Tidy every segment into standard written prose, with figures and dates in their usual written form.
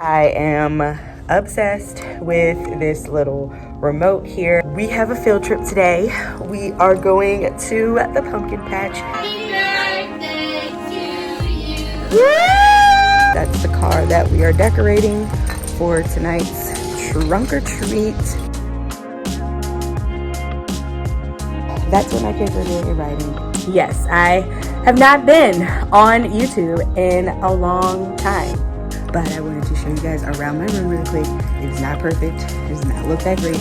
I am obsessed with this little remote here. We have a field trip today. We are going to the pumpkin patch. Happy birthday to you. Yeah! That's the car that we are decorating for tonight's trunk or treat. That's what my kids are doing and writing. Yes, I have not been on YouTube in a long time, but I wanted to show you guys around my room really quick. It is not perfect. It does not look that great.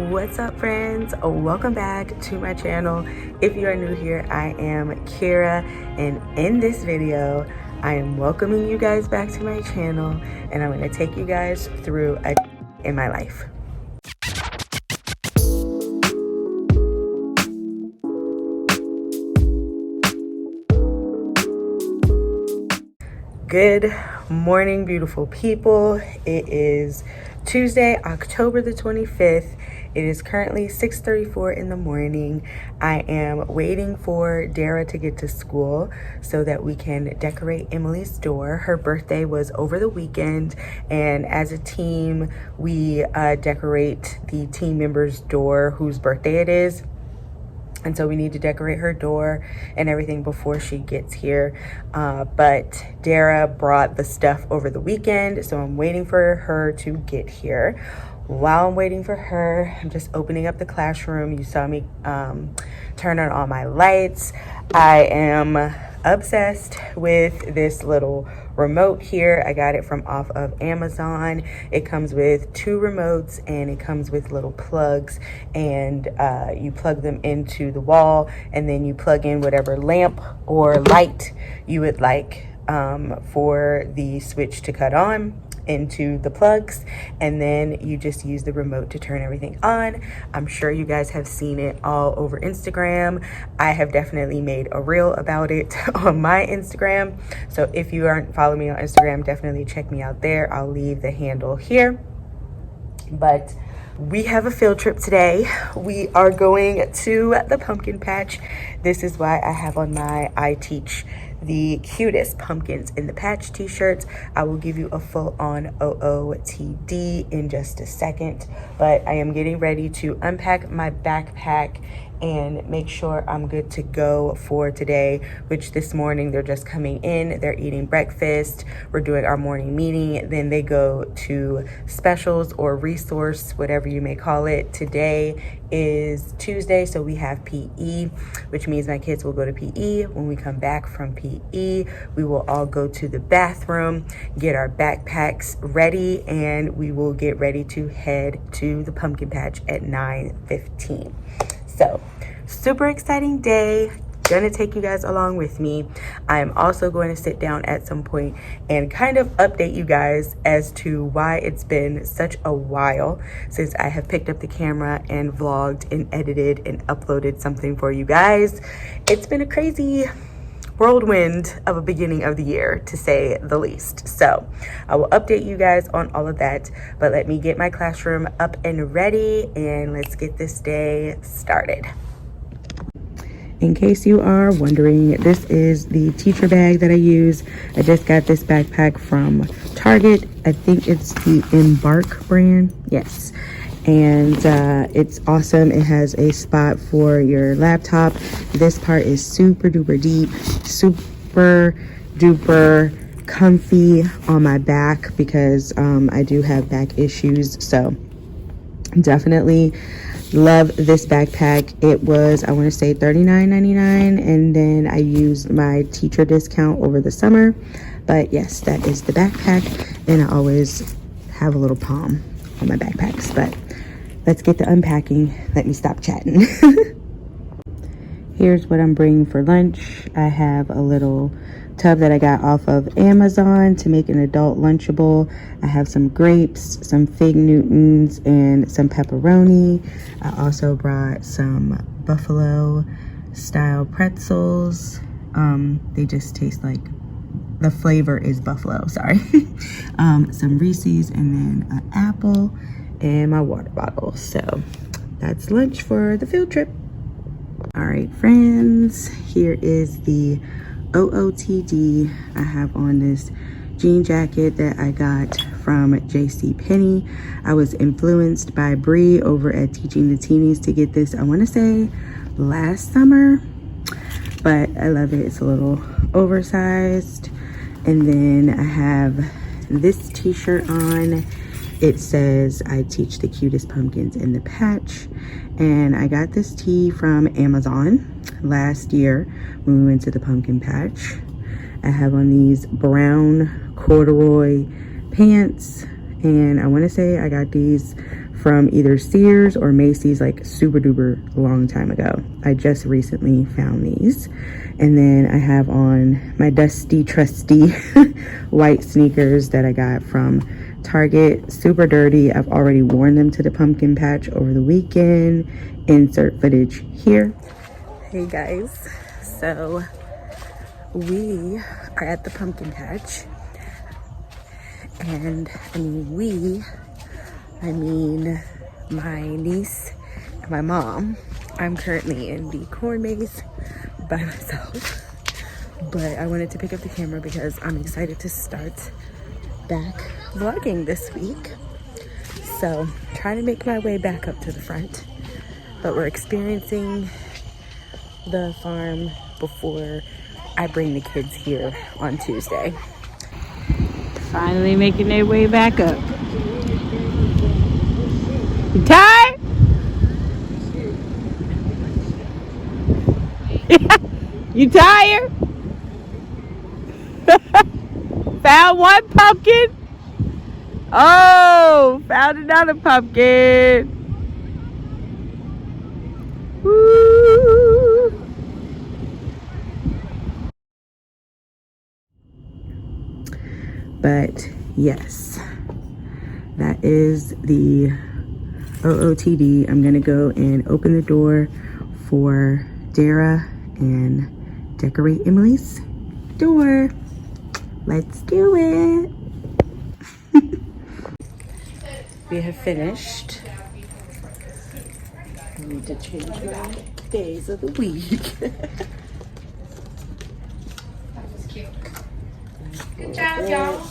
What's up, friends? Welcome back to my channel. If you are new here, I am Kira, and in this video I am welcoming you guys back to my channel, and I'm going to take you guys through a in my life. Good morning, beautiful people. It is Tuesday, October the 25th. It is currently 6:34 in the morning. I am waiting for Dara to get to school so that we can decorate Emily's door. Her birthday was over the weekend, and as a team, we decorate the team member's door whose birthday it is. And so we need to decorate her door and everything before she gets here. But Dara brought the stuff over the weekend, so I'm waiting for her to get here. While I'm waiting for her, I'm just opening up the classroom. You saw me turn on all my lights. I am obsessed with this little remote here. I got it from off of Amazon. It comes with 2 remotes, and it comes with little plugs, and you plug them into the wall, and then you plug in whatever lamp or light you would like for the switch to cut on into the plugs, and then you just use the remote to turn everything on. I'm sure you guys have seen it all over Instagram. I have definitely made a reel about it on my Instagram, so if you aren't following me on Instagram, definitely check me out there. I'll leave the handle here. But we have a field trip today. We are going to the pumpkin patch. This is why I have on my I Teach the Cutest Pumpkins in the Patch t-shirts. I will give you a full on OOTD in just a second, but I am getting ready to unpack my backpack and make sure I'm good to go for today, which this morning they're just coming in, they're eating breakfast, we're doing our morning meeting, then they go to specials or resource, whatever you may call it. Today is Tuesday, so we have PE, which means my kids will go to PE. When we come back from PE, we will all go to the bathroom, get our backpacks ready, and we will get ready to head to the pumpkin patch at 9:15. So, super exciting day. Gonna take you guys along with me. I'm also going to sit down at some point and kind of update you guys as to why it's been such a while since I have picked up the camera and vlogged and edited and uploaded something for you guys. It's been a crazy whirlwind of a beginning of the year, to say the least. So I will update you guys on all of that, but let me get my classroom up and ready, and let's get this day started. in case you are wondering, this is the teacher bag that I use. I just got this backpack from Target. I think it's the Embark brand. Yes. And it's awesome. It has a spot for your laptop. This part is super duper deep, super duper comfy on my back because I do have back issues. So definitely love this backpack. It was, I want to say $39.99, and then I used my teacher discount over the summer. But yes, that is the backpack, and I always have a little palm on my backpacks. But let's get to unpacking. Let me stop chatting. Here's what I'm bringing for lunch. I have a little tub that I got off of Amazon to make an adult Lunchable. I have some grapes, some fig Newtons, and some pepperoni. I also brought some buffalo style pretzels. They just taste like, the flavor is buffalo, sorry. Some Reese's, and then an apple, and my water bottle. So that's lunch for the field trip. All right, friends, here is the OOTD. I have on this jean jacket that I got from JCPenney. I was influenced by Bree over at Teaching the Teenies to get this, I want to say last summer, but I love it. It's a little oversized. And then I have this t-shirt on. It says, I teach the cutest pumpkins in the patch. And I got this tee from Amazon last year when we went to the pumpkin patch. I have on these brown corduroy pants, and I want to say I got these from either Sears or Macy's like super duper long time ago. I just recently found these. And then I have on my dusty trusty white sneakers that I got from Target. Super dirty. I've already worn them to the pumpkin patch over the weekend. Insert footage here. Hey guys, so we are at the pumpkin patch, and I mean my niece and my mom. I'm currently in the corn maze by myself, but I wanted to pick up the camera because I'm excited to start back vlogging this week. So trying to make my way back up to the front, but we're experiencing the farm before I bring the kids here on Tuesday. Finally making their way back up. You tired? You tired? Found one pumpkin? Oh, found another pumpkin. Woo. But yes, that is the OOTD. I'm gonna go and open the door for Dara and decorate Emily's door. Let's do it. We have finished. I need to change my days of the week. Good job, y'all.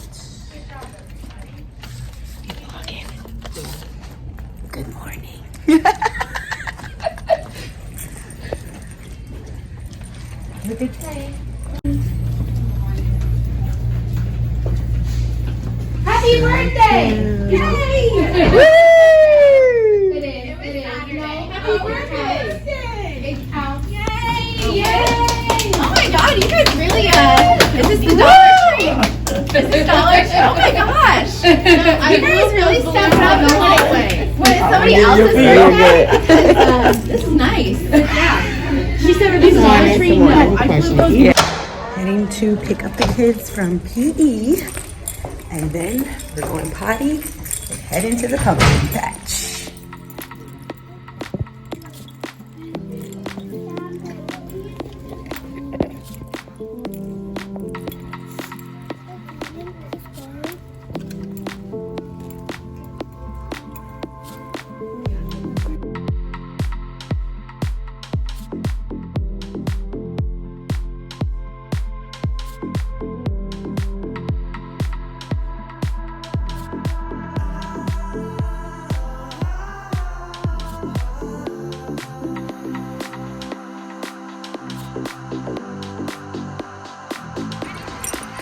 Good morning. Have a good day. Happy birthday! Yay! Woo! It is. Happy birthday! Big house. Yay! Yay! Oh my god, you guys really, is this the Dollar Tree? Is this Dollar Tree? Oh my gosh! You guys really stepped up the right way. What, is somebody else's birthday? This is nice. Yeah. She said we're doing Dollar Tree. No, I flew those. Yeah. Heading to pick up the kids from PE. And then we're going potty and head into the pumpkin patch.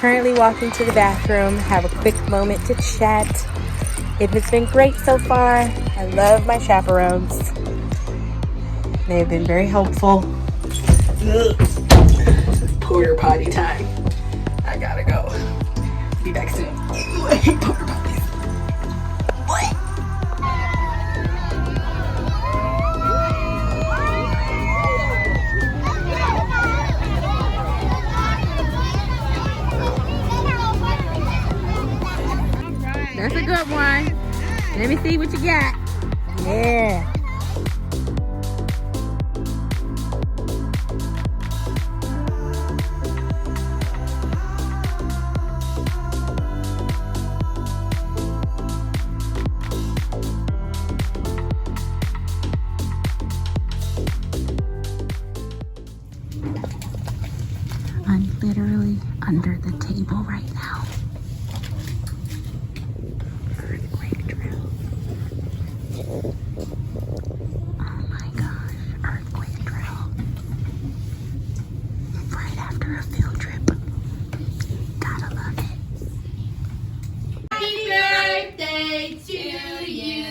currently walking to the bathroom, have a quick moment to chat. It has been great so far. I love my chaperones. They have been very helpful. Ugh. Porter potty time. I gotta go. Be back soon. I hate porter potties. What? That's a good one. Let me see what you got. Yeah. I'm literally under the table right now. Earthquake drill. Oh my gosh, earthquake drill. Right after a field trip. Gotta love it. Happy birthday to you.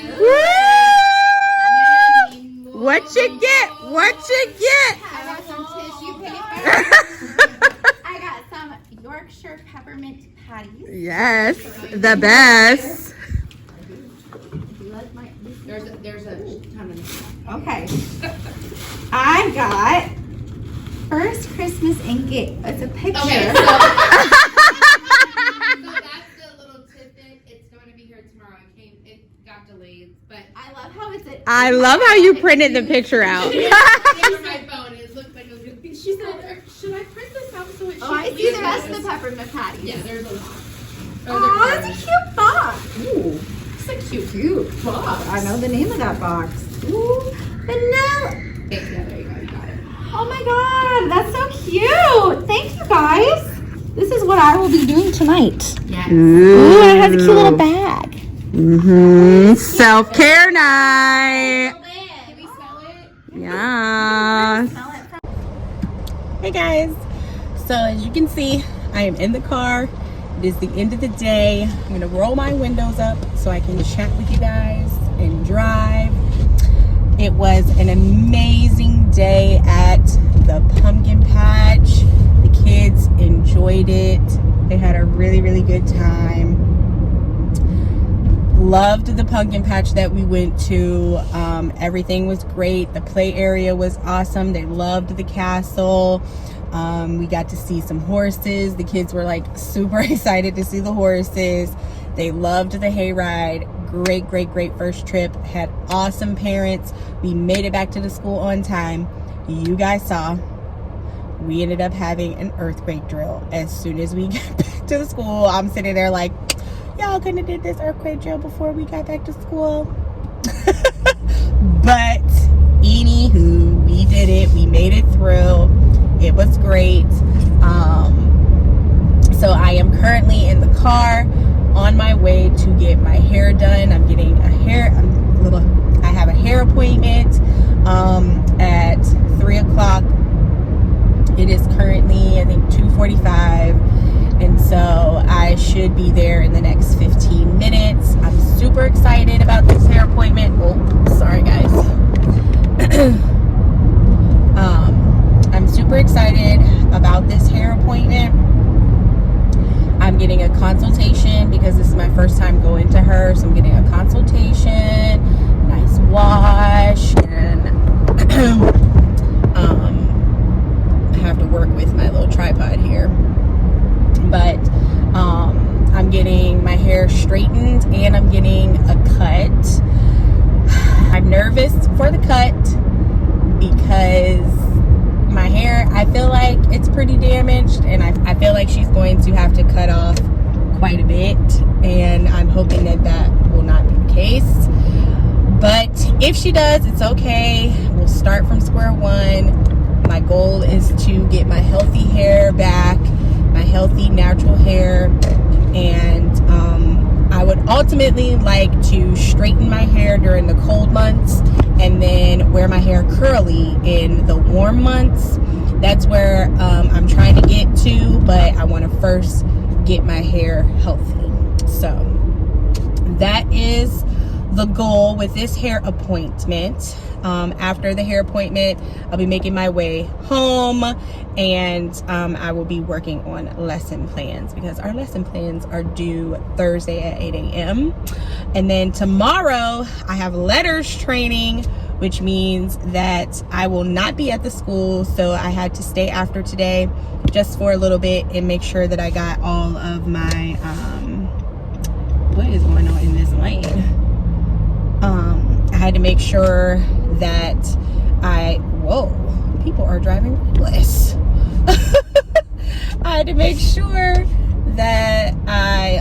Woo! What you get? What you get? I got some tissue paper. I got some Yorkshire peppermint patties. Yes, the best. There's a ton of them. Okay. I got first Christmas ink. It's a picture. Okay, so that's the little tidbit. It's going to be here tomorrow. It got delayed, but I love how it's a. I love how you printed the picture out. for my phone, it looked like it was going to be. She said, "Should I print this out so it?" Oh, I see the rest of the peppermint patties. Yeah, there's a lot. Oh, that's a cute box. Ooh, it's a cute box. I know the name of that box. Ooh, vanilla. Okay, yeah, there you go. You got it. Oh my god, that's so cute. Thank you guys. This is what I will be doing tonight. Yes. Ooh, it has a cute little bag. Mm-hmm. Self-care night. Can we smell it? Yeah. Smell it. Hey guys. So as you can see, I am in the car. It is the end of the day. I'm gonna roll my windows up so I can chat with you guys and drive. It was an amazing day at the pumpkin patch. The kids enjoyed it. They had a really, really good time. Loved the pumpkin patch that we went to. Everything was great. The play area was awesome. They loved the castle. We got to see some horses. The kids were like super excited to see the horses. They loved the hayride. Great first trip. Had awesome parents. We made it back to the school on time. You guys saw we ended up having an earthquake drill. As soon as we got back to the school, I'm sitting there like, y'all couldn't have did this earthquake drill before we got back to school. But anywho, we did it. We made it through. It was great. So I am currently in the car on my way to get my hair done. I'm getting a hair, I have a hair appointment at 3 o'clock. It is currently, I think, 2:45. And so I should be there in the next 15 minutes. I'm super excited about this hair appointment. Oh, sorry guys. I'm super excited about this hair appointment. I'm getting a consultation because this is my first time going to her. So I'm getting a consultation, nice wash, and I have to work with my little tripod here. But I'm getting my hair straightened and I'm getting a cut. I'm nervous for the cut because my hair, I feel like it's pretty damaged, and I feel like she's going to have to cut off quite a bit, and I'm hoping that that will not be the case. But if she does, it's okay. We'll start from square one. My goal is to get my healthy hair back, my healthy natural hair, and I would ultimately like to straighten my hair during the cold months and then wear my hair curly in the warm months. That's where I'm trying to get to, but I want to first get my hair healthy. So that is the goal with this hair appointment. After the hair appointment, I'll be making my way home, and I will be working on lesson plans because our lesson plans are due Thursday at 8 a.m. And then tomorrow I have letters training, which means that I will not be at the school. So I had to stay after today just for a little bit and make sure that I got all of my, what is going on in this lane? I had to make sure that whoa, people are driving reckless. I had to make sure that I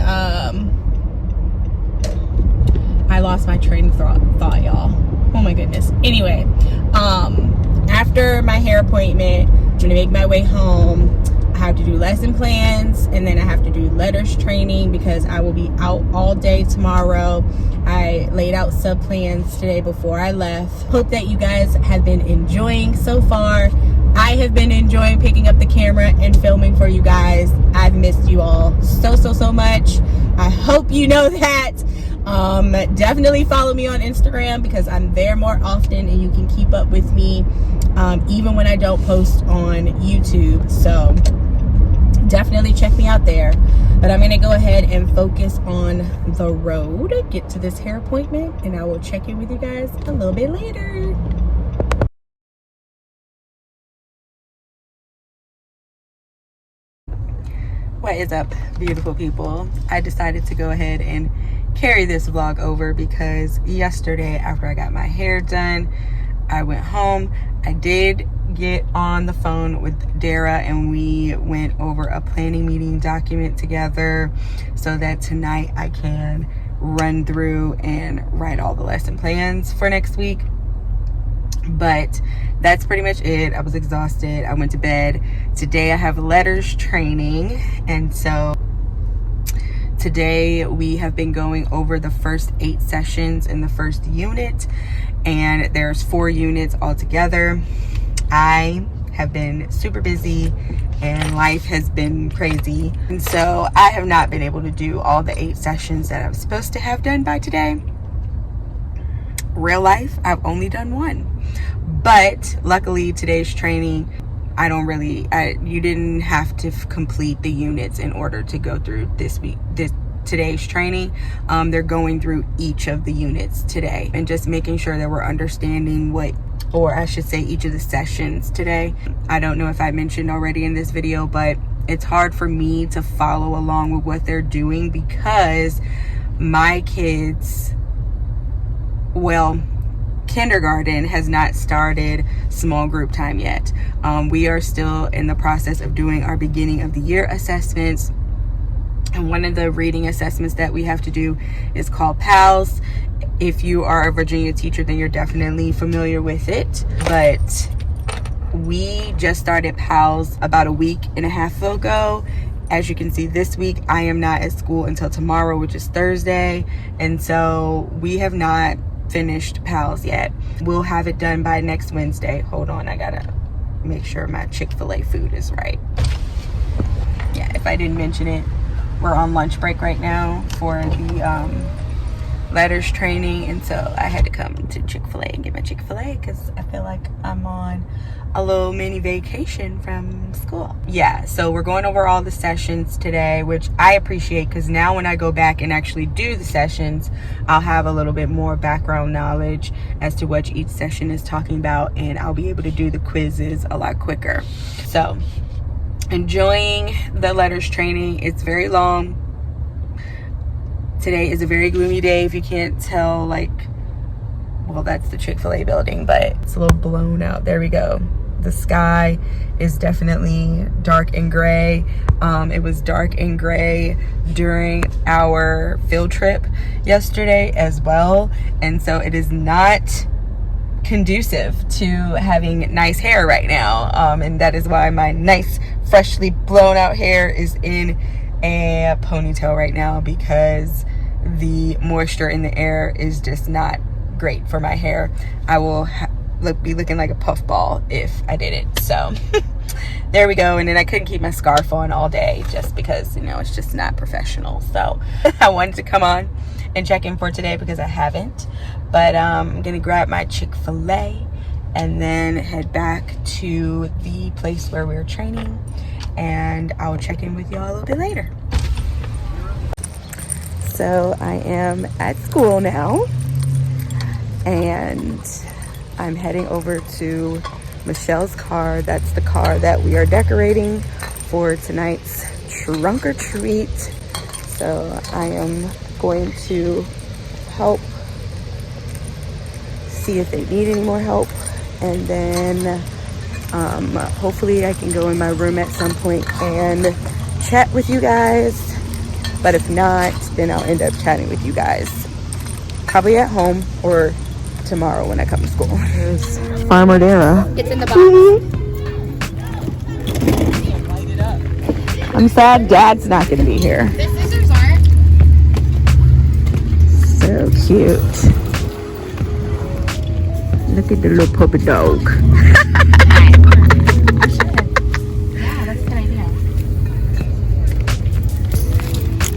lost my train of thought, y'all. Oh my goodness. Anyway, after my hair appointment, I'm gonna make my way home. I have to do lesson plans, and then I have to do letters training because I will be out all day tomorrow. I laid out sub plans today before I left. Hope that you guys have been enjoying so far. I have been enjoying picking up the camera and filming for you guys. I've missed you all so much. I hope you know that. Definitely follow me on Instagram because I'm there more often and you can keep up with me even when I don't post on YouTube. So definitely check me out there. But I'm gonna go ahead and focus on the road, get to this hair appointment, and I will check in with you guys a little bit later. What is up, beautiful people? I decided to go ahead and carry this vlog over because yesterday after I got my hair done, I went home. I did get on the phone with Dara and we went over a planning meeting document together so that tonight I can run through and write all the lesson plans for next week. But that's pretty much it. I was exhausted. I went to bed. Today I have letters training, and so today we have been going over the first 8 sessions in the first unit, and there's 4 units altogether. I have been super busy and life has been crazy, and so I have not been able to do all the 8 sessions that I was supposed to have done by today. Real life, I've only done 1. But luckily today's training, you didn't have to complete the units in order to go through today's training. They're going through each of the units today and just making sure that we're understanding each of the sessions today. I don't know if I mentioned already in this video, but it's hard for me to follow along with what they're doing because my kids, kindergarten has not started small group time yet. We are still in the process of doing our beginning of the year assessments. And one of the reading assessments that we have to do is called PALS. If you are a Virginia teacher, then you're definitely familiar with it. But we just started PALS about a week and a half ago. As you can see, this week I am not at school until tomorrow, which is Thursday. And so we have not finished PALS yet. We'll have it done by next Wednesday. Hold on, I gotta make sure my Chick-fil-A food is right. Yeah, if I didn't mention it, we're on lunch break right now for the letters training, and so I had to come to Chick-fil-A and get my Chick-fil-A because I feel like I'm on a little mini vacation from school. Yeah, so we're going over all the sessions today, which I appreciate because now when I go back and actually do the sessions, I'll have a little bit more background knowledge as to what each session is talking about, and I'll be able to do the quizzes a lot quicker. So enjoying the letters training. It's very long. Today is a very gloomy day, if you can't tell. That's the Chick-fil-A building, but it's a little blown out. There we go. The sky is definitely dark and gray. It was dark and gray during our field trip yesterday as well, and so it is not conducive to having nice hair right now, and that is why my nice freshly blown out hair is in a ponytail right now, because the moisture in the air is just not great for my hair. I will be looking like a puffball if I didn't. So there we go. And then I couldn't keep my scarf on all day just because, you know, it's just not professional. So I wanted to come on and check in for today because I haven't. But I'm gonna grab my Chick-fil-A and then head back to the place where we're training, and I will check in with y'all a little bit later. So I am at school now, and I'm heading over to Michelle's car. That's the car that we are decorating for tonight's trunk or treat. So I am going to help see if they need any more help, and then hopefully I can go in my room at some point and chat with you guys. But if not, then I'll end up chatting with you guys probably at home or tomorrow when I come to school. There's Farmer Dara. It's in the box. I'm sad Dad's not gonna be here. The scissors aren't. So cute. Look at the little puppy dog. Yeah, that's a good idea.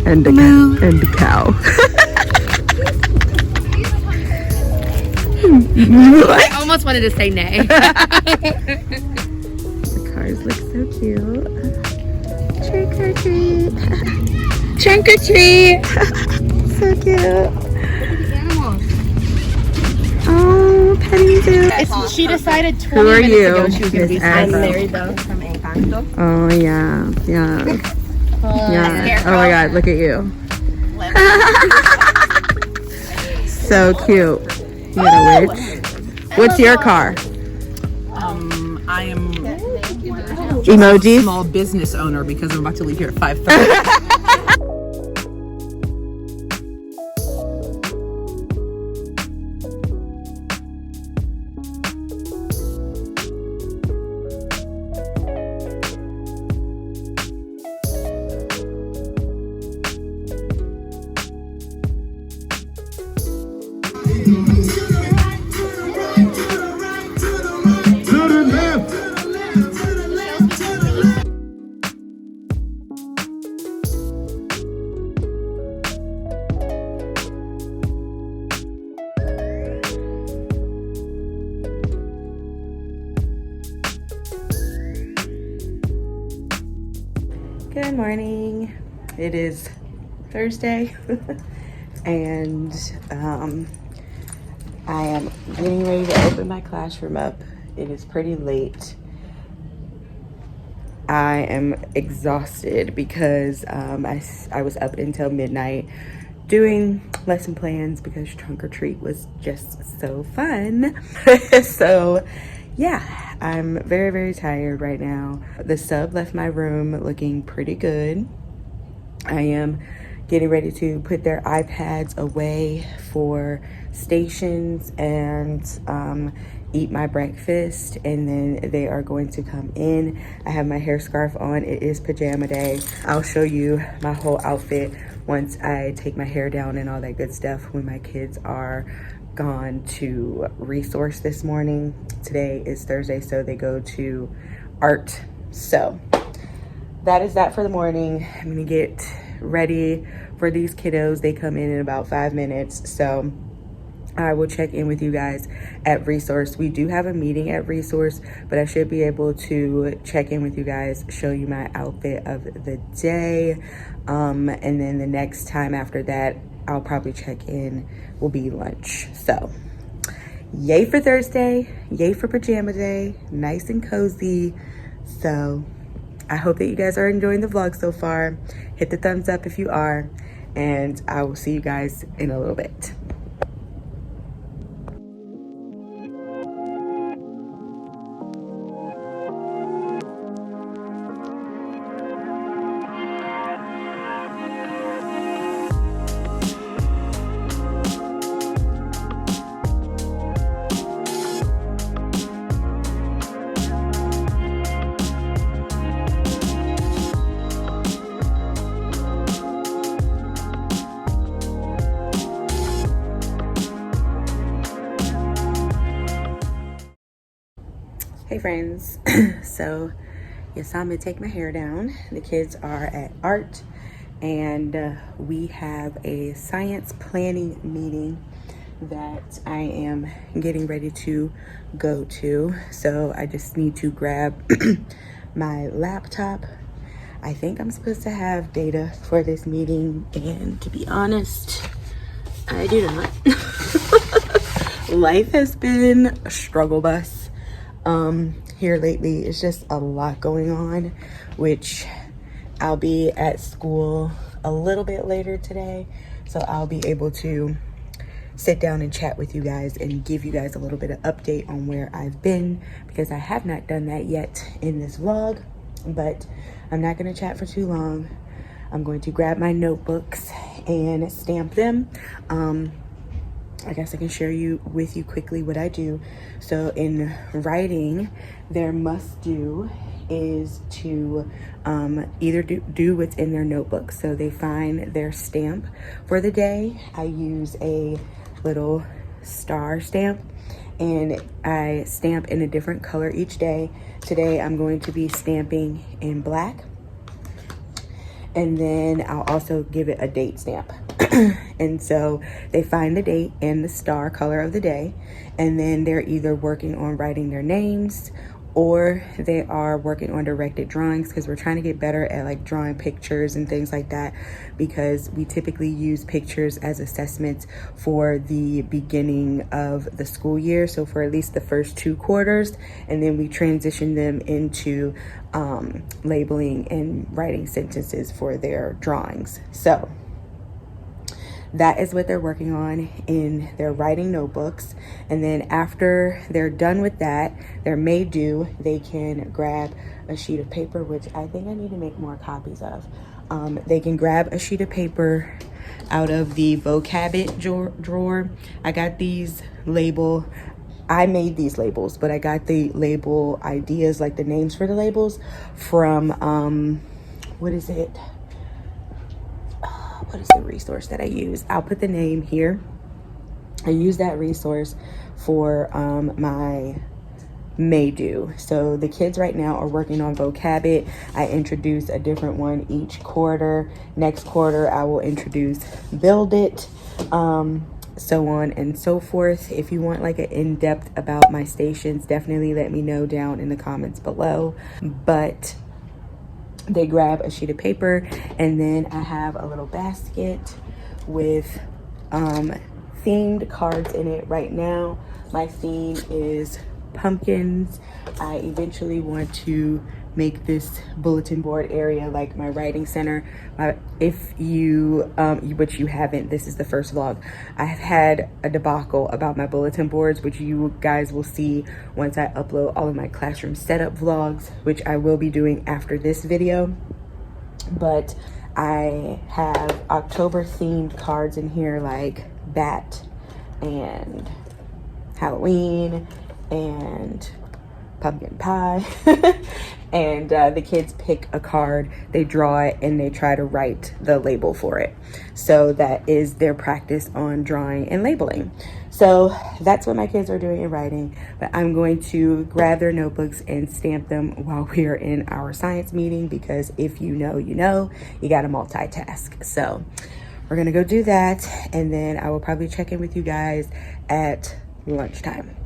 And the cow. I almost wanted to say nay. The cars look so cute. Trick or treat. Trunk or treat. So cute. Oh, petting zoo. She decided 20 Who are minutes you? ago she was going to be Miss I'm Afro. Mary though from Encanto. Oh yeah. Yeah. Oh my God, look at you. So cute. You got a witch. What's your car? I am Emojis? small business owner because I'm about to leave here at 5:30. Good morning. It is Thursday and I am getting ready to open my classroom up. It is pretty late. I am exhausted because I was up until midnight doing lesson plans because trunk or treat was just so fun. So yeah, I'm very, very tired right now. The sub left my room looking pretty good. I am getting ready to put their iPads away for stations and eat my breakfast, and then they are going to come in. I have my hair scarf on. It is pajama day. I'll show you my whole outfit once I take my hair down and all that good stuff when my kids are gone to resource this morning. Today is Thursday, so they go to art. So that is that for the morning. I'm gonna get ready for these kiddos. They come in about 5 minutes, so I will check in with you guys at resource. We do have a meeting at resource, but I should be able to check in with you guys, show you my outfit of the day, and then the next time after that I'll probably check in will be lunch. So yay for Thursday, yay for pajama day, nice and cozy. So I hope that you guys are enjoying the vlog so far. Hit the thumbs up if you are, and I will see you guys in a little bit. Hey friends, so Yes, I'm gonna take my hair down. The kids are at art, and we have a science planning meeting that I am getting ready to go to. So I just need to grab my laptop. I think I'm supposed to have data for this meeting, and to be honest, I do not. Life has been a struggle bus here lately. It's just a lot going on, which I'll be at school a little bit later today, so I'll be able to sit down and chat with you guys and give you guys a little bit of update on where I've been, because I have not done that yet in this vlog. But I'm not going to chat for too long. I'm going to grab my notebooks and stamp them. I guess I can share with you quickly what I do. So in writing, their must do is to either do what's in their notebook. So they find their stamp for the day. I use a little star stamp, and I stamp in a different color each day. Today I'm going to be stamping in black, and then I'll also give it a date stamp. And so they find the date and the star color of the day, and then they're either working on writing their names, or they are working on directed drawings, because we're trying to get better at like drawing pictures and things like that, because we typically use pictures as assessments for the beginning of the school year, so for at least the first 2 quarters, and then we transition them into labeling and writing sentences for their drawings. So that is what they're working on in their writing notebooks. And then after they're done with that, their may do, they can grab a sheet of paper, which I think I need to make more copies of. They can grab a sheet of paper out of the Vocabit drawer. I got these I made these labels, but I got the label ideas, like the names for the labels, from, what is the resource that I use? I'll put the name here. I use that resource for my may do. So the kids right now are working on Vocabit. I introduce a different one each quarter. Next quarter I will introduce Build It, so on and so forth. If you want like an in-depth about my stations, definitely let me know down in the comments below. But they grab a sheet of paper, and then I have a little basket with themed cards in it. Right now my theme is pumpkins. I eventually want to make this bulletin board area like my writing center. If you which you haven't, this is the first vlog. I've had a debacle about my bulletin boards, which you guys will see once I upload all of my classroom setup vlogs, which I will be doing after this video. But I have October themed cards in here, like bat and Halloween and pumpkin pie. And the kids pick a card, they draw it, and they try to write the label for it. So that is their practice on drawing and labeling. So that's what my kids are doing in writing, but I'm going to grab their notebooks and stamp them while we are in our science meeting, because if you know, you know, you gotta multitask. So we're gonna go do that, and then I will probably check in with you guys at lunchtime.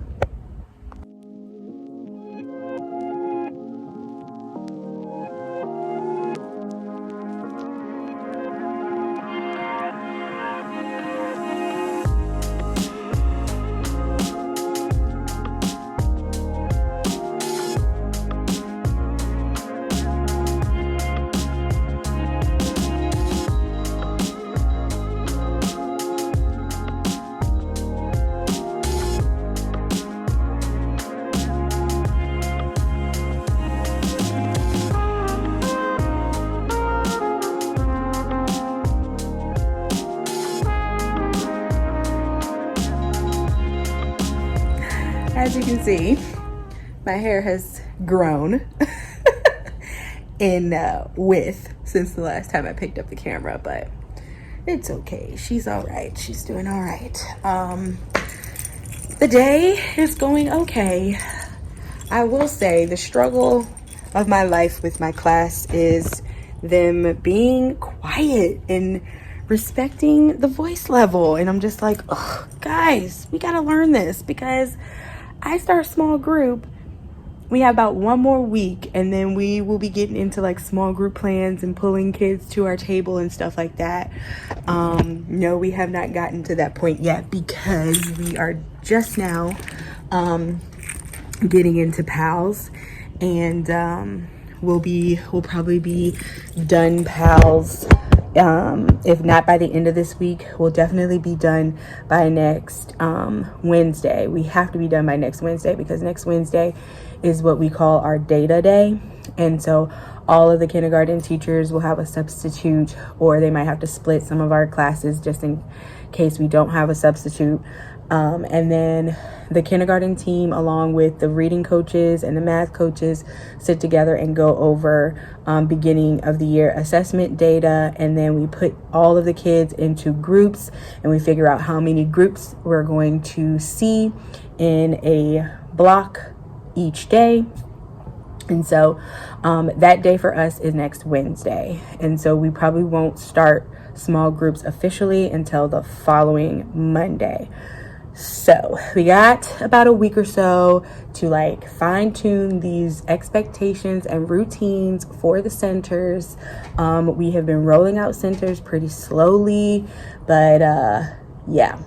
As you can see, my hair has grown in width since the last time I picked up the camera, but it's okay. She's all right. She's doing all right. The day is going okay. I will say the struggle of my life with my class is them being quiet and respecting the voice level. And I'm just like, oh, guys, we gotta learn this, because I start small group. We have about one more week, and then we will be getting into like small group plans and pulling kids to our table and stuff like that. No, we have not gotten to that point yet, because we are just now getting into PALS, and we'll probably be done PALS. If not by the end of this week, we'll definitely be done by next Wednesday. We have to be done by next Wednesday, because next Wednesday is what we call our data day. And so all of the kindergarten teachers will have a substitute, or they might have to split some of our classes just in case we don't have a substitute. And then the kindergarten team, along with the reading coaches and the math coaches, sit together and go over beginning of the year assessment data. And then we put all of the kids into groups, and we figure out how many groups we're going to see in a block each day. And so that day for us is next Wednesday. And so we probably won't start small groups officially until the following Monday. So we got about a week or so to like fine tune these expectations and routines for the centers. We have been rolling out centers pretty slowly, but yeah.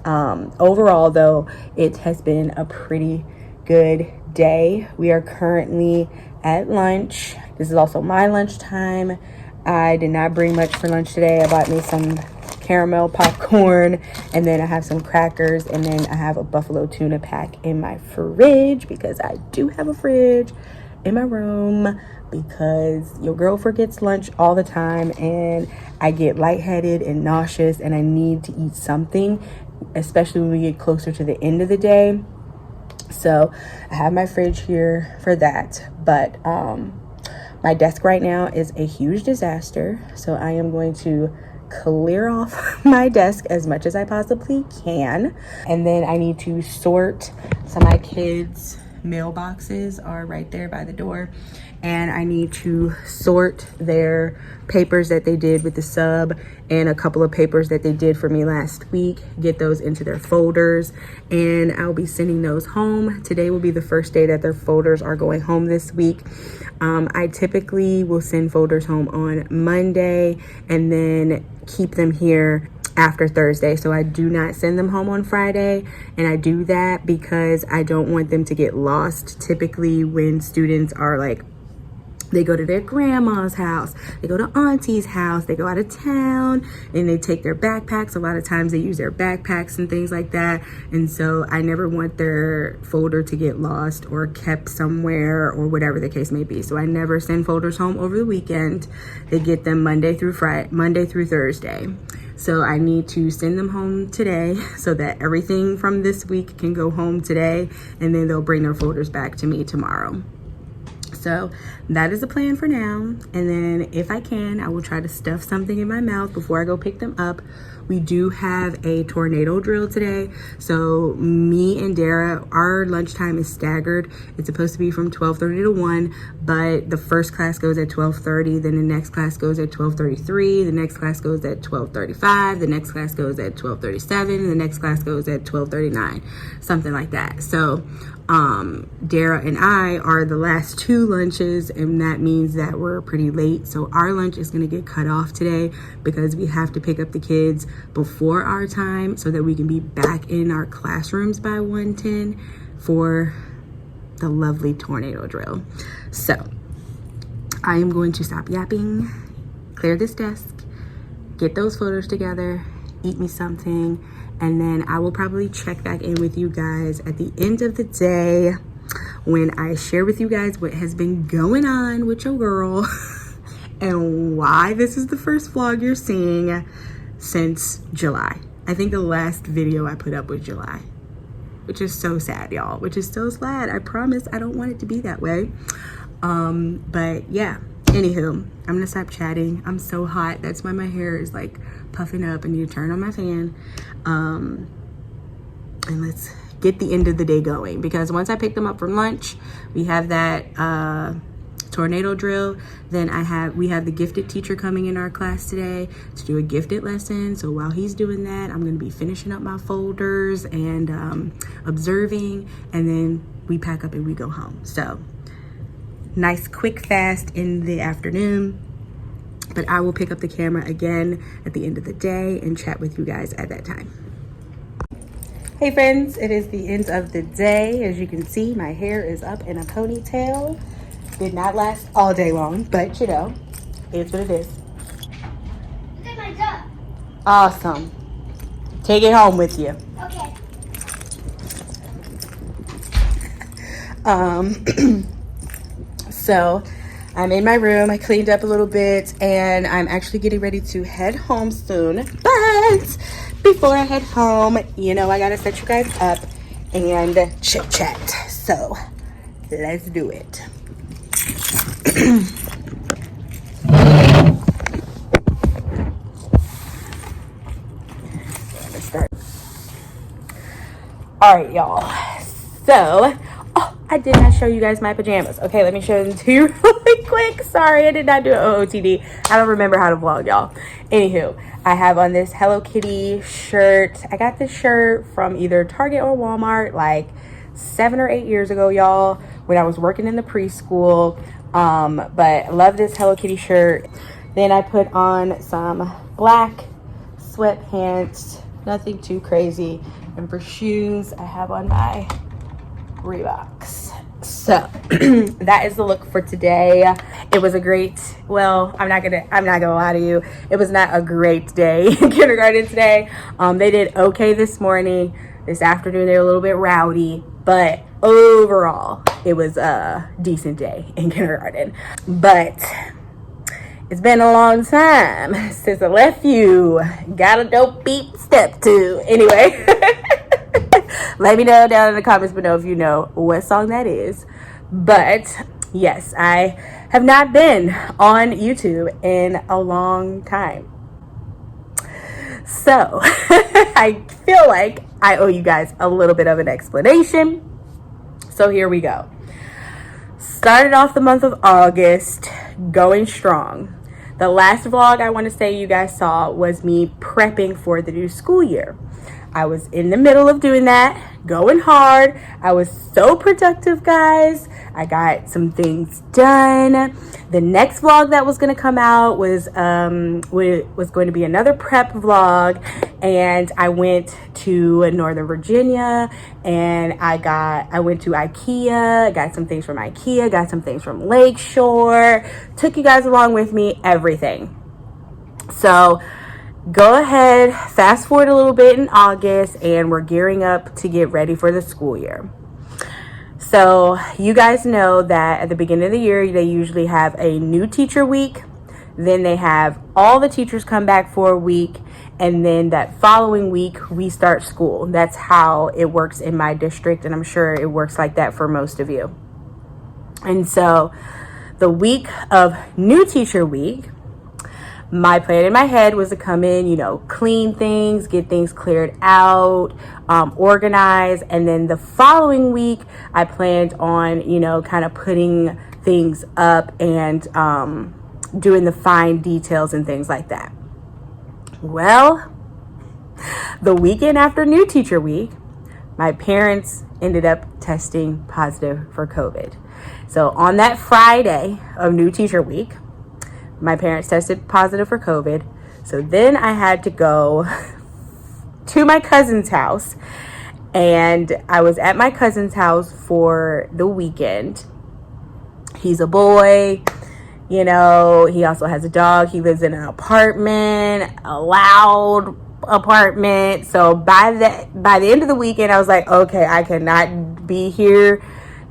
Overall though, it has been a pretty good day. We are currently at lunch. This is also my lunch time. I did not bring much for lunch today. I bought me some caramel popcorn, and then I have some crackers, and then I have a buffalo tuna pack in my fridge, because I do have a fridge in my room, because your girl forgets lunch all the time, and I get lightheaded and nauseous, and I need to eat something, especially when we get closer to the end of the day. So I have my fridge here for that. But my desk right now is a huge disaster, so I am going to clear off my desk as much as I possibly can. And then I need to sort some of my kids' mailboxes are right there by the door, and I need to sort their papers that they did with the sub, and a couple of papers that they did for me last week, get those into their folders, and I'll be sending those home. Today will be the first day that their folders are going home this week. I typically will send folders home on Monday and then keep them here after Thursday. So I do not send them home on Friday, and I do that because I don't want them to get lost. Typically when students are like, they go to their grandma's house, they go to auntie's house, they go out of town, and they take their backpacks. A lot of times they use their backpacks and things like that. And so I never want their folder to get lost or kept somewhere, or whatever the case may be. So I never send folders home over the weekend. They get them Monday through Thursday. So I need to send them home today so that everything from this week can go home today, and then they'll bring their folders back to me tomorrow. So that is the plan for now. And then if I can, I will try to stuff something in my mouth before I go pick them up. We do have a tornado drill today. So me and Dara, our lunchtime is staggered. It's supposed to be from 12:30 to 1, but the first class goes at 12:30. Then the next class goes at 12:33. The next class goes at 12:35. The next class goes at 12:37. The next class goes at 12:39, something like that. So Dara and I are the last two lunches, and that means that we're pretty late. So our lunch is going to get cut off today because we have to pick up the kids before our time so that we can be back in our classrooms by 1:10 for the lovely tornado drill. So I am going to stop yapping, clear this desk, get those folders together, eat me something, and then I will probably check back in with you guys at the end of the day when I share with you guys what has been going on with your girl and why this is the first vlog you're seeing since July. I think the last video I put up was July, which is so sad, y'all, which is so sad. I promise I don't want it to be that way. But yeah, anywho, I'm gonna stop chatting. I'm so hot. That's why my hair is like puffing up. I need to turn on my fan. And let's get the end of the day going, because once I pick them up from lunch, we have that tornado drill. Then we have the gifted teacher coming in our class today to do a gifted lesson. So while he's doing that, I'm going to be finishing up my folders and observing, and then we pack up and we go home. So nice quick fast in the afternoon, but I will pick up the camera again at the end of the day and chat with you guys at that time. Hey friends, it is the end of the day. As you can see, my hair is up in a ponytail. Did not last all day long, but you know, it's what it is. Look at my duck. Awesome. Take it home with you. Okay. So I'm in my room. I cleaned up a little bit and I'm actually getting ready to head home soon. But before I head home, you know, I gotta set you guys up and chit chat. So let's do it. Let's start. All right, y'all. So, I did not show you guys my pajamas. Okay, let me show them to you really quick. Sorry, I did not do an OOTD. I don't remember how to vlog, y'all. Anywho, I have on this Hello Kitty shirt. I got this shirt from either Target or Walmart like 7 or 8 years ago, y'all, when I was working in the preschool. But I love this Hello Kitty shirt. Then I put on some black sweatpants, nothing too crazy. And for shoes, I have on my Reeboks. So that is the look for today. It was a great, well, I'm not gonna lie to you, it was not a great day in kindergarten today. They did okay this morning. This afternoon they were a little bit rowdy, but overall it was a decent day in kindergarten. But it's been a long time since I left you. Got a dope beat step to. Anyway. Let me know down in the comments below if you know what song that is. But yes, I have not been on YouTube in a long time. So I feel like I owe you guys a little bit of an explanation. So here we go. Started off the month of August going strong. The last vlog I want to say you guys saw was me prepping for the new school year. I was in the middle of doing that, going hard. I was so productive, guys. I got some things done. The next vlog that was going to come out was going to be another prep vlog, and I went to Northern Virginia and I went to IKEA, got some things from IKEA, got some things from Lakeshore, took you guys along with me, everything. So go ahead, fast forward a little bit in August, and we're gearing up to get ready for the school year. So you guys know that at the beginning of the year, they usually have a new teacher week. Then they have all the teachers come back for a week. And then that following week, we start school. That's how it works in my district. And I'm sure it works like that for most of you. And so the week of new teacher week, my plan in my head was to come in, you know, clean things, get things cleared out, organize. And then the following week, I planned on, you know, kind of putting things up and doing the fine details and things like that. Well, the weekend after new teacher week, my parents ended up testing positive for COVID. So on that Friday of new teacher week, my parents tested positive for COVID. So then I had to go to my cousin's house, and I was at my cousin's house for the weekend. He's a boy, you know, he also has a dog. He lives in an apartment, a loud apartment. So by the end of the weekend, I was like, okay, I cannot be here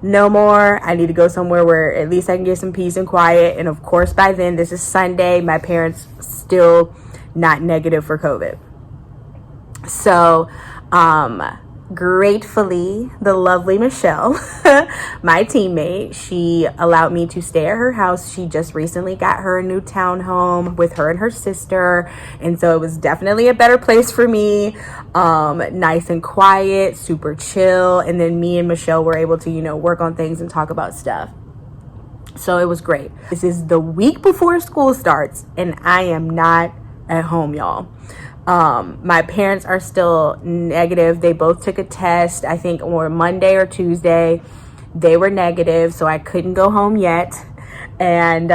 no more. I need to go somewhere where at least I can get some peace and quiet. And of course, by then, this is Sunday, my parents still not negative for COVID. So gratefully, the lovely Michelle, my teammate, she allowed me to stay at her house. She just recently got her a new townhome with her and her sister, and so it was definitely a better place for me. Nice and quiet, super chill. And then me and Michelle were able to, you know, work on things and talk about stuff. So it was great. This is the week before school starts and I am not at home, y'all. My parents are still negative. They both took a test, I think on Monday or Tuesday. They were negative, so I couldn't go home yet. And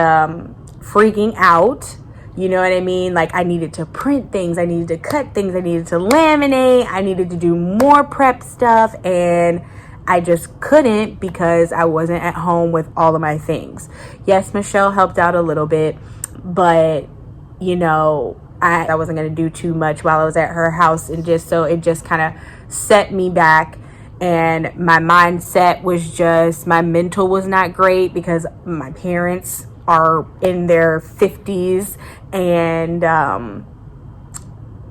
freaking out, you know what I mean? Like, I needed to print things, I needed to cut things, I needed to laminate, I needed to do more prep stuff, and I just couldn't because I wasn't at home with all of my things. Yes, Michelle helped out a little bit, but you know, I wasn't going to do too much while I was at her house, and just so it just kind of set me back. And my mindset was just, my mental was not great because my parents are in their 50s, and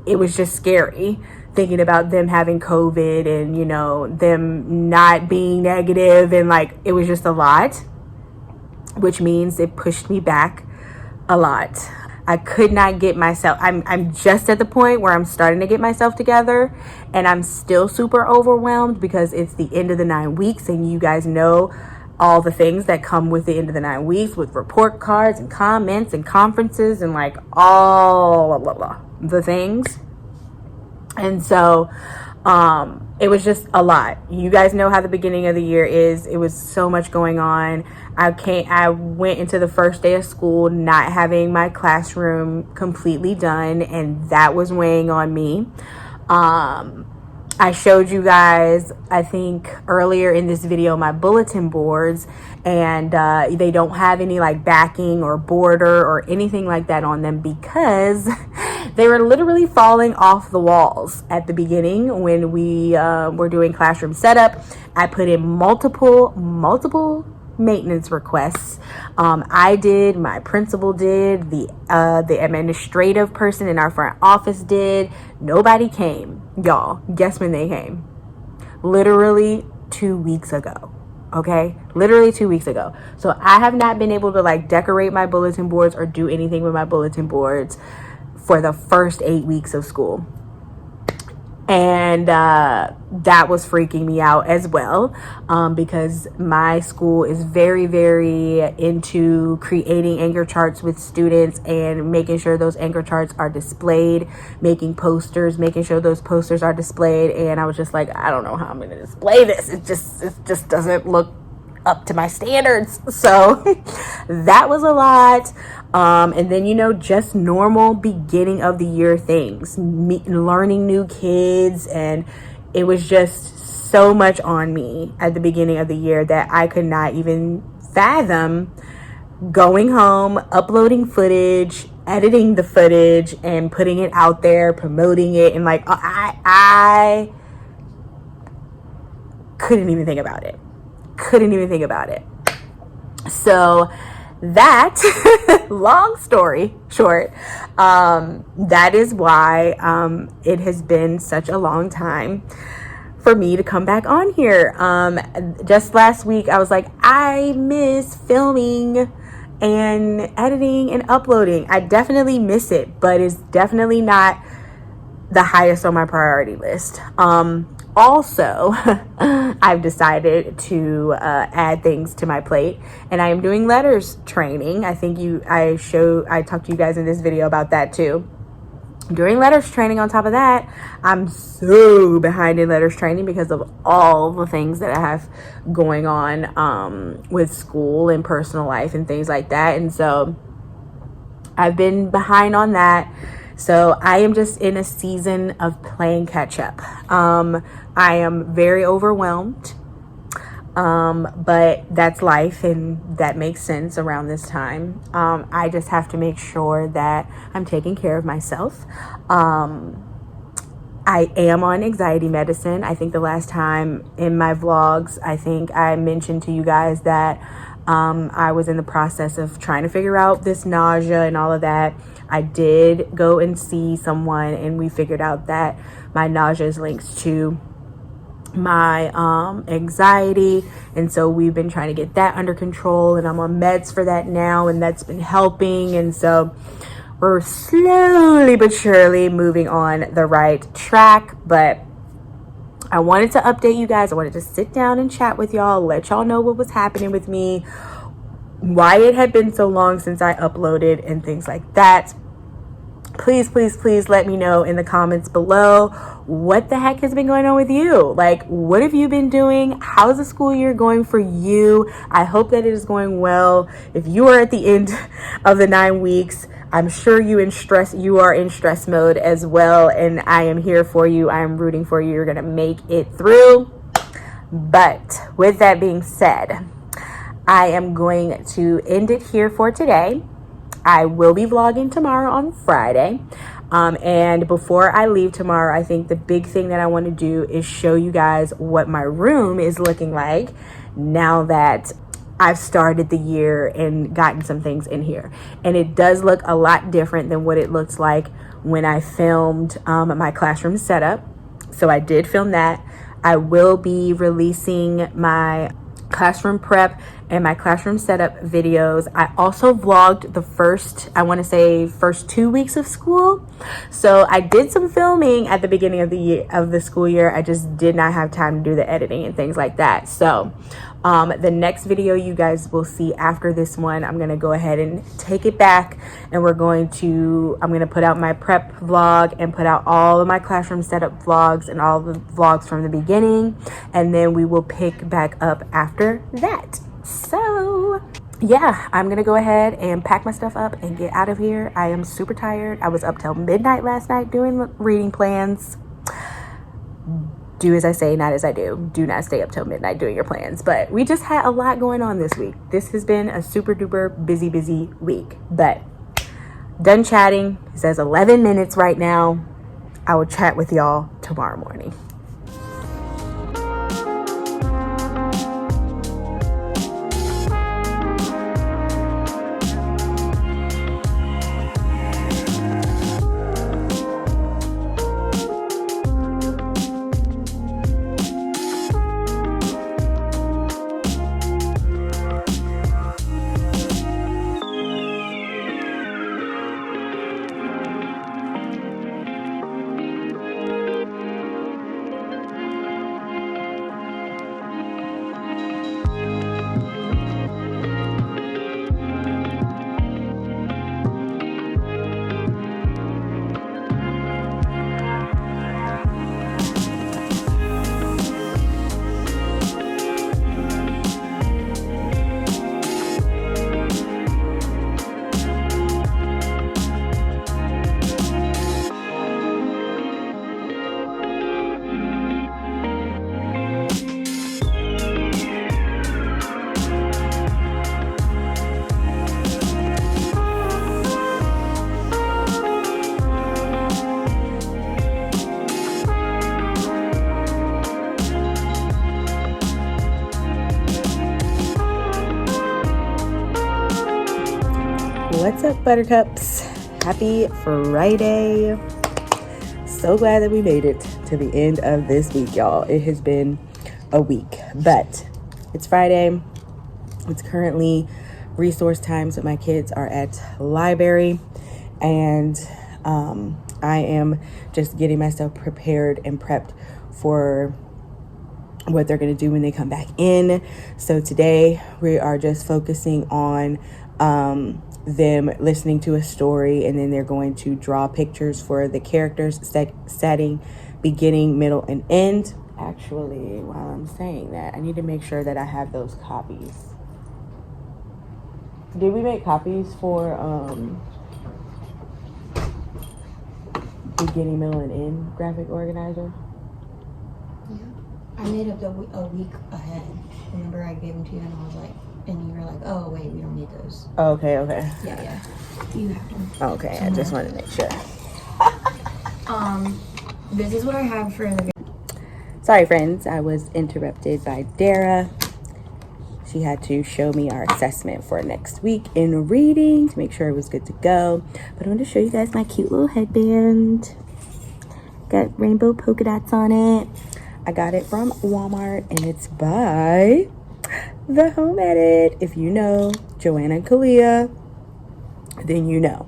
it was just scary thinking about them having COVID and, you know, them not being negative, and like, it was just a lot, which means it pushed me back a lot. I could not get myself, I'm just at the point where I'm starting to get myself together, and I'm still super overwhelmed because it's the end of the 9 weeks, and you guys know all the things that come with the end of the 9 weeks with report cards and comments and conferences and like all blah, blah, blah, the things. And so it was just a lot. You guys know how the beginning of the year is. It was so much going on. I went into the first day of school not having my classroom completely done, and that was weighing on me. I showed you guys, I think earlier in this video, my bulletin boards, and they don't have any like backing or border or anything like that on them because they were literally falling off the walls at the beginning when we were doing classroom setup. I put in multiple maintenance requests. I did, my principal did, the administrative person in our front office did. Nobody came. Y'all, guess when they came? Literally 2 weeks ago. Okay, literally 2 weeks ago. So I have not been able to like decorate my bulletin boards or do anything with my bulletin boards for the first 8 weeks of school. And that was freaking me out as well, because my school is very, very into creating anchor charts with students and making sure those anchor charts are displayed, making posters, making sure those posters are displayed. And I was just like, I don't know how I'm going to display this. It just doesn't look up to my standards. So that was a lot. And then, you know, just normal beginning of the year things, learning new kids. And it was just so much on me at the beginning of the year that I could not even fathom going home, uploading footage, editing the footage and putting it out there, promoting it. And like, I couldn't even think about it. So that, long story short, that is why it has been such a long time for me to come back on here. Just last week I was like, I miss filming and editing and uploading. I definitely miss it, but it's definitely not the highest on my priority list. Also, I've decided to add things to my plate, and I am doing letters training. I think I talked to you guys in this video about that too. Doing letters training on top of that. I'm so behind in letters training because of all the things that I have going on with school and personal life and things like that. And so I've been behind on that. So I am just in a season of playing catch up. I am very overwhelmed, but that's life, and that makes sense around this time. I just have to make sure that I'm taking care of myself. I am on anxiety medicine. I think the last time in my vlogs, I think I mentioned to you guys that I was in the process of trying to figure out this nausea and all of that. I did go and see someone, and we figured out that my nausea is linked to my anxiety, and so we've been trying to get that under control, and I'm on meds for that now, and that's been helping. And so we're slowly but surely moving on the right track. But I wanted to update you guys. I wanted to sit down and chat with y'all, let y'all know what was happening with me, why it had been so long since I uploaded and things like that. Please, please, please let me know in the comments below what the heck has been going on with you. Like, what have you been doing? How's the school year going for you? I hope that it is going well. If you are at the end of the 9 weeks, I'm sure you are in stress mode as well, and I am here for you. I am rooting for you. You're gonna make it through. But with that being said, I am going to end it here for today. I will be vlogging tomorrow on Friday. And before I leave tomorrow, I think the big thing that I want to do is show you guys what my room is looking like now that I've started the year and gotten some things in here. And it does look a lot different than what it looks like when I filmed my classroom setup. So I did film that. I will be releasing my classroom prep and my classroom setup videos. I also vlogged the first 2 weeks of school. So I did some filming at the beginning of the school year. I just did not have time to do the editing and things like that. So the next video you guys will see after this one, I'm gonna go ahead and take it back, and I'm gonna put out my prep vlog and put out all of my classroom setup vlogs and all the vlogs from the beginning, and then we will pick back up after that. So yeah, I'm gonna go ahead and pack my stuff up and get out of here. I am super tired. I was up till midnight last night doing reading plans. Do as I say, not as I do. Do not stay up till midnight doing your plans. But we just had a lot going on this week. This has been a super duper busy week. But done chatting. It says 11 minutes right now. I will chat with y'all tomorrow morning. What's up, buttercups? Happy Friday. So glad that we made it to the end of this week, y'all. It has been a week, but it's Friday. It's currently resource time, so my kids are at library, and I am just getting myself prepared and prepped for what they're going to do when they come back in. So today we are just focusing on them listening to a story, and then they're going to draw pictures for the characters, setting, beginning, middle, and end. Actually, while I'm saying that, I need to make sure that I have those copies. Did we make copies for beginning, middle, and end graphic organizer? Yeah, I made up a week ahead. Remember, I gave them to you, and I was like, and you were like, "Oh wait, we don't need those." Okay. Yeah. You have them. Okay, I just wanted to make sure. This is what I have for the. Sorry, friends, I was interrupted by Dara. She had to show me our assessment for next week in reading to make sure it was good to go. But I want to show you guys my cute little headband. Got rainbow polka dots on it. I got it from Walmart, and it's by The Home Edit. If you know Joanna and Kalia, then you know.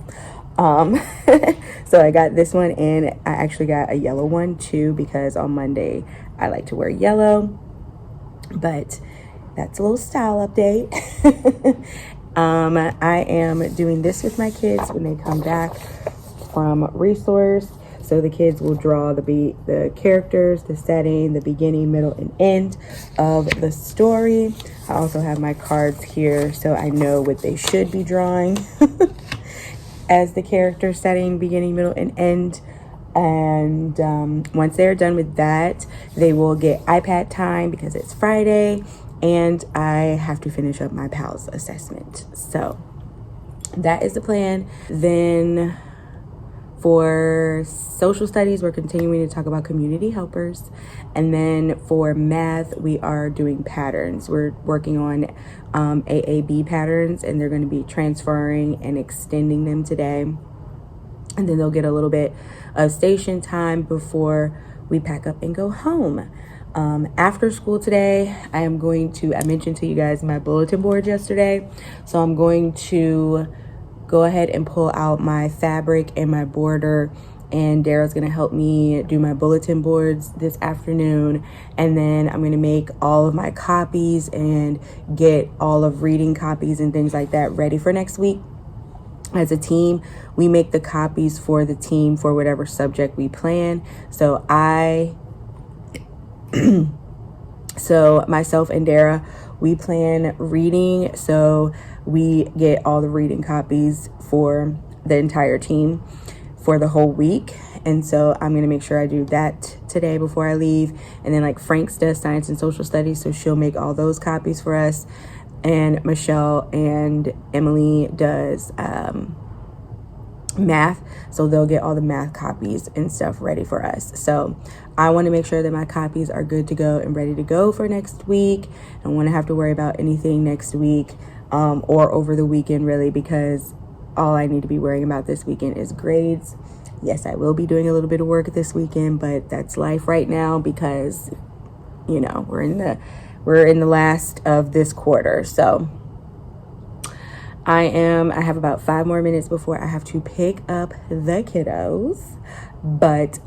So I got this one, and I actually got a yellow one too, because on Monday I like to wear yellow. But that's a little style update. I am doing this with my kids when they come back from resource. So the kids will draw the characters, the setting, the beginning, middle, and end of the story. I also have my cards here so I know what they should be drawing as the character setting, beginning, middle, and end. And once they're done with that, they will get iPad time because it's Friday, and I have to finish up my PALS assessment. So that is the plan. Then for social studies, we're continuing to talk about community helpers. And then for math, we are doing patterns. We're working on AAB patterns, and they're going to be transferring and extending them today. And then they'll get a little bit of station time before we pack up and go home. After school today, I mentioned to you guys my bulletin board yesterday. So I'm going to go ahead and pull out my fabric and my border, and Dara's gonna help me do my bulletin boards this afternoon. And then I'm gonna make all of my copies and get all of reading copies and things like that ready for next week. As a team, we make the copies for the team for whatever subject we plan. So so myself and Dara, we plan reading, so we get all the reading copies for the entire team for the whole week. And so I'm gonna make sure I do that today before I leave. And then like Frank's does science and social studies, so she'll make all those copies for us. And Michelle and Emily does math, so they'll get all the math copies and stuff ready for us. So I want to make sure that my copies are good to go and ready to go for next week. I don't want to have to worry about anything next week or over the weekend, really, because all I need to be worrying about this weekend is grades. Yes, I will be doing a little bit of work this weekend, but that's life right now because, you know, we're in the last of this quarter. So I have about 5 more minutes before I have to pick up the kiddos. But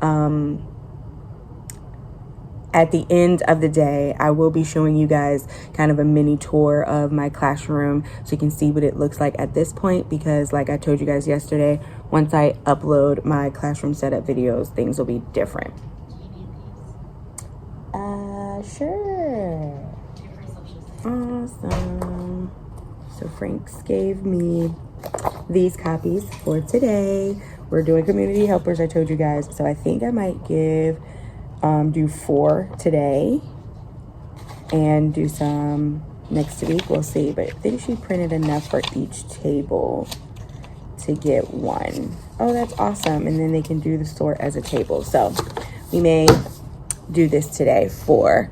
at the end of the day, I will be showing you guys kind of a mini tour of my classroom so you can see what it looks like at this point, because like I told you guys yesterday, once I upload my classroom setup videos, things will be different. Sure. Awesome. So Frank's gave me these copies for today. We're doing community helpers, I told you guys. So I think I might do 4 today and do some next week. We'll see. But I think she printed enough for each table to get 1. Oh, that's awesome. And then they can do the sort as a table. So we may do this today for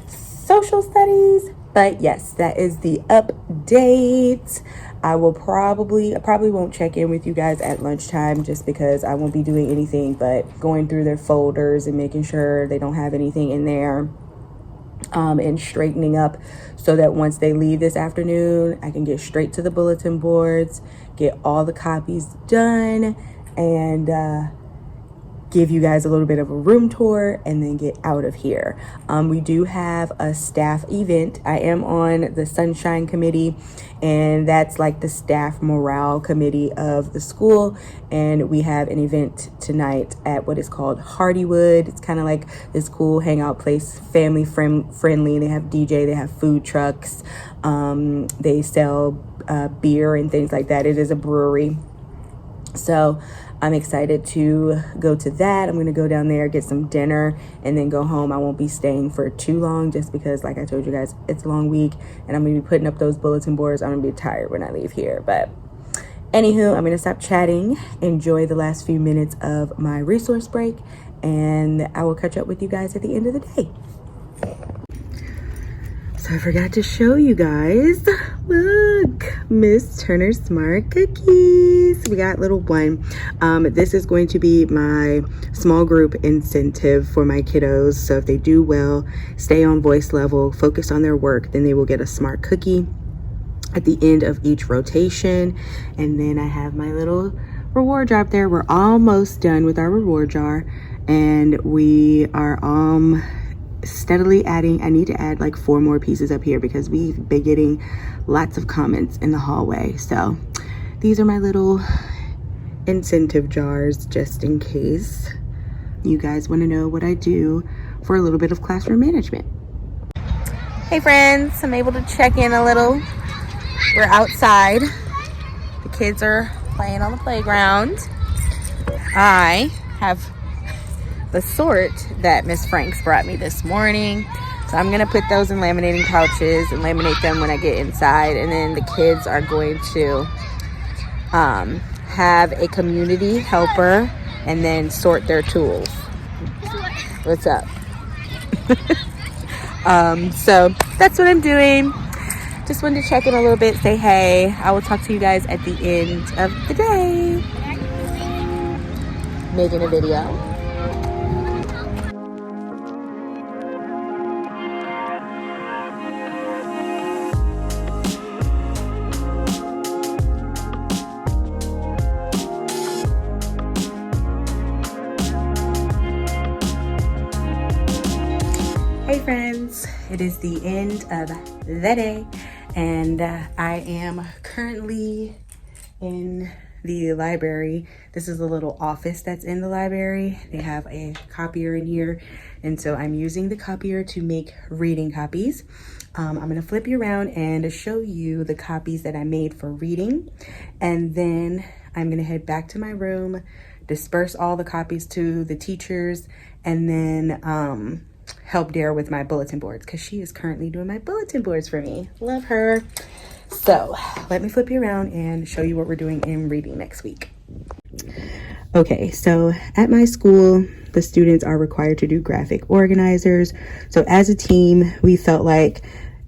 social studies. But yes, that is the update. I probably won't check in with you guys at lunchtime just because I won't be doing anything but going through their folders and making sure they don't have anything in there, and straightening up so that once they leave this afternoon, I can get straight to the bulletin boards, get all the copies done, and give you guys a little bit of a room tour and then get out of here. We do have a staff event. I am on the Sunshine Committee, and that's like the staff morale committee of the school. And we have an event tonight at what is called Hardywood. It's kind of like this cool hangout place, family friendly. They have DJ, they have food trucks. They sell beer and things like that. It is a brewery. So I'm excited to go to that. I'm going to go down there, get some dinner, and then go home. I won't be staying for too long just because, like I told you guys, it's a long week, and I'm going to be putting up those bulletin boards. I'm going to be tired when I leave here. But anywho, I'm going to stop chatting, enjoy the last few minutes of my resource break, and I will catch up with you guys at the end of the day. So I forgot to show you guys. Look, Miss Turner's Smart Cookies. We got little one. This is going to be my small group incentive for my kiddos. So if they do well, stay on voice level, focus on their work, then they will get a smart cookie at the end of each rotation. And then I have my little reward jar up there. We're almost done with our reward jar, and we are steadily adding. I need to add like 4 more pieces up here because we've been getting lots of comments in the hallway. So these are my little incentive jars just in case you guys want to know what I do for a little bit of classroom management. Hey friends, I'm able to check in a little. We're outside. The kids are playing on the playground. I have the sort that Miss Franks brought me this morning. So I'm gonna put those in laminating pouches and laminate them when I get inside. And then the kids are going to have a community helper and then sort their tools. What's up? So that's what I'm doing. Just wanted to check in a little bit, say hey. I will talk to you guys at the end of the day. Making a video. Hey friends, it is the end of the day and I am currently in the library. This is a little office that's in the library. They have a copier in here and so I'm using the copier to make reading copies. I'm gonna flip you around and show you the copies that I made for reading, and then I'm gonna head back to my room, disperse all the copies to the teachers, and then help Dara with my bulletin boards because she is currently doing my bulletin boards for me. Love her. So let me flip you around and show you what we're doing in reading next week. Okay, so at my school, the students are required to do graphic organizers. So as a team, we felt like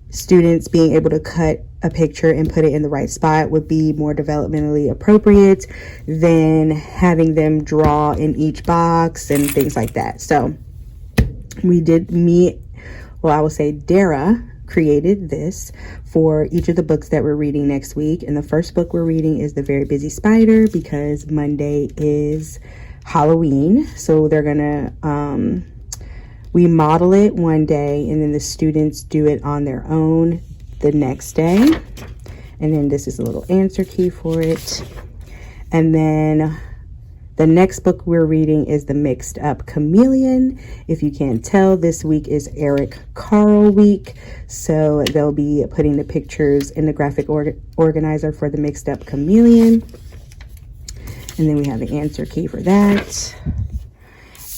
students being able to cut a picture and put it in the right spot would be more developmentally appropriate than having them draw in each box and things like that. So I will say Dara created this for each of the books that we're reading next week. And the first book we're reading is The Very Busy Spider because Monday is Halloween. So they're gonna, we model it one day and then the students do it on their own the next day. And then this is a little answer key for it. And then the next book we're reading is The Mixed Up Chameleon. If you can't tell, this week is Eric Carl week. So they'll be putting the pictures in the graphic organizer for The Mixed Up Chameleon. And then we have the answer key for that.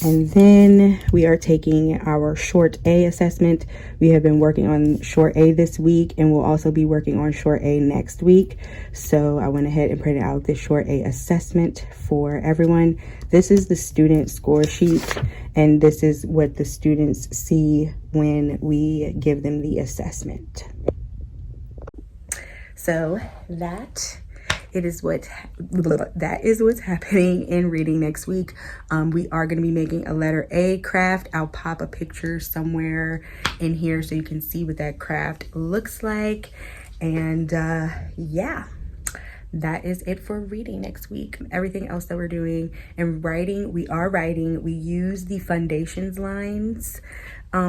And then we are taking our short A assessment. We have been working on short A this week and we'll also be working on short A next week. So I went ahead and printed out this short A assessment for everyone. This is the student score sheet and this is what the students see when we give them the assessment. So that is what's happening in reading next week. We are going to be making a letter A craft. I'll pop a picture somewhere in here so you can see what that craft looks like. And yeah, that is it for reading next week. Everything else that we're doing and writing, we use the foundations lines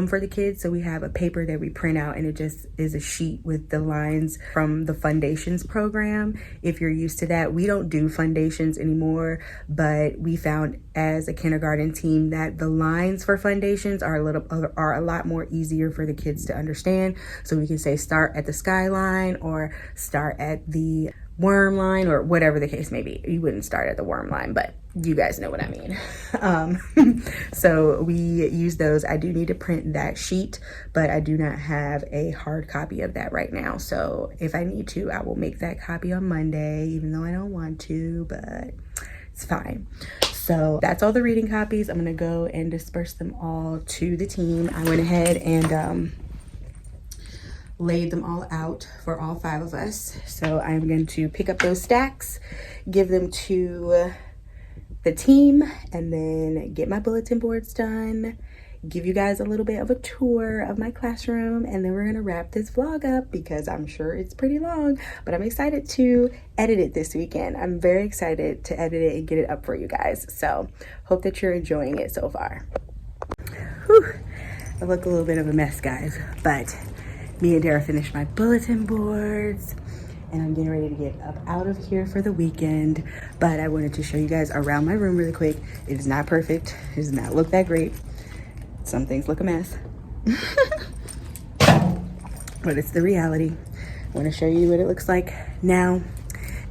for the kids. So we have a paper that we print out and it just is a sheet with the lines from the foundations program. If you're used to that, we don't do foundations anymore, but we found as a kindergarten team that the lines for foundations are a lot more easier for the kids to understand. So we can say start at the skyline or start at the worm line or whatever the case may be. You wouldn't start at the worm line, but you guys know what I mean. So we use those. I do need to print that sheet, but I do not have a hard copy of that right now. So if I need to, I will make that copy on Monday, even though I don't want to, but it's fine. So that's all the reading copies. I'm gonna go and disperse them all to the team. I went ahead and laid them all out for all 5 of us. So I'm going to pick up those stacks, give them to the team, and then get my bulletin boards done, give you guys a little bit of a tour of my classroom, and then we're gonna wrap this vlog up because I'm sure it's pretty long, but I'm excited to edit it this weekend. I'm very excited to edit it and get it up for you guys. So hope that you're enjoying it so far. Whew. I look a little bit of a mess, guys, but me and Dara finished my bulletin boards and I'm getting ready to get up out of here for the weekend. But I wanted to show you guys around my room really quick. It is not perfect. It does not look that great. Some things look a mess, but it's the reality. I want to show you what it looks like now,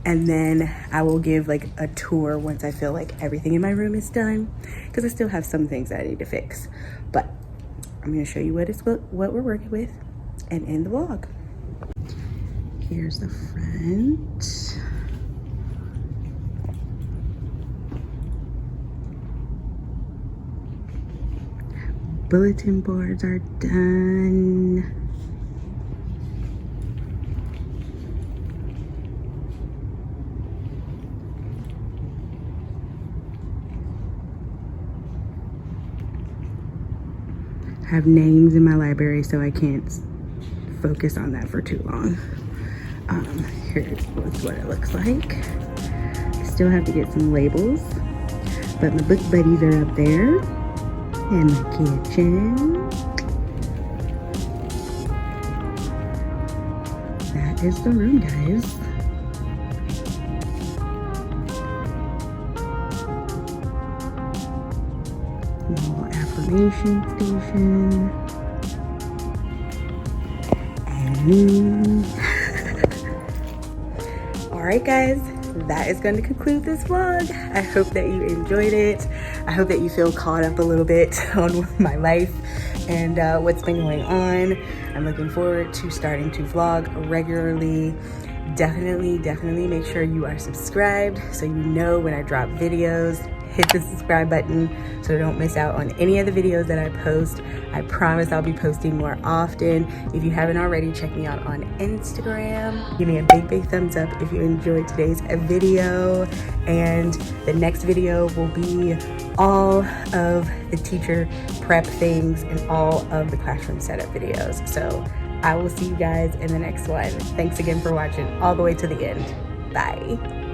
and then I will give like a tour once I feel like everything in my room is done, because I still have some things that I need to fix. But I'm going to show you what we're working with and end the vlog. Here's the front. Bulletin boards are done. I have names in my library, so I can't focus on that for too long. Here's what it looks like. I still have to get some labels, but my book buddies are up there. And my kitchen. That is the room, guys. Little affirmation station. And me. Alright, guys. That is going to conclude this vlog. I hope that you enjoyed it. I hope that you feel caught up a little bit on my life and what's been going on. I'm looking forward to starting to vlog regularly. Definitely make sure you are subscribed so you know when I drop videos. Hit the subscribe button so you don't miss out on any of the videos that I post. I promise I'll be posting more often. If you haven't already, check me out on Instagram. Give me a big thumbs up if you enjoyed today's video. And the next video will be all of the teacher prep things and all of the classroom setup videos. So I will see you guys in the next one. Thanks again for watching all the way to the end. Bye.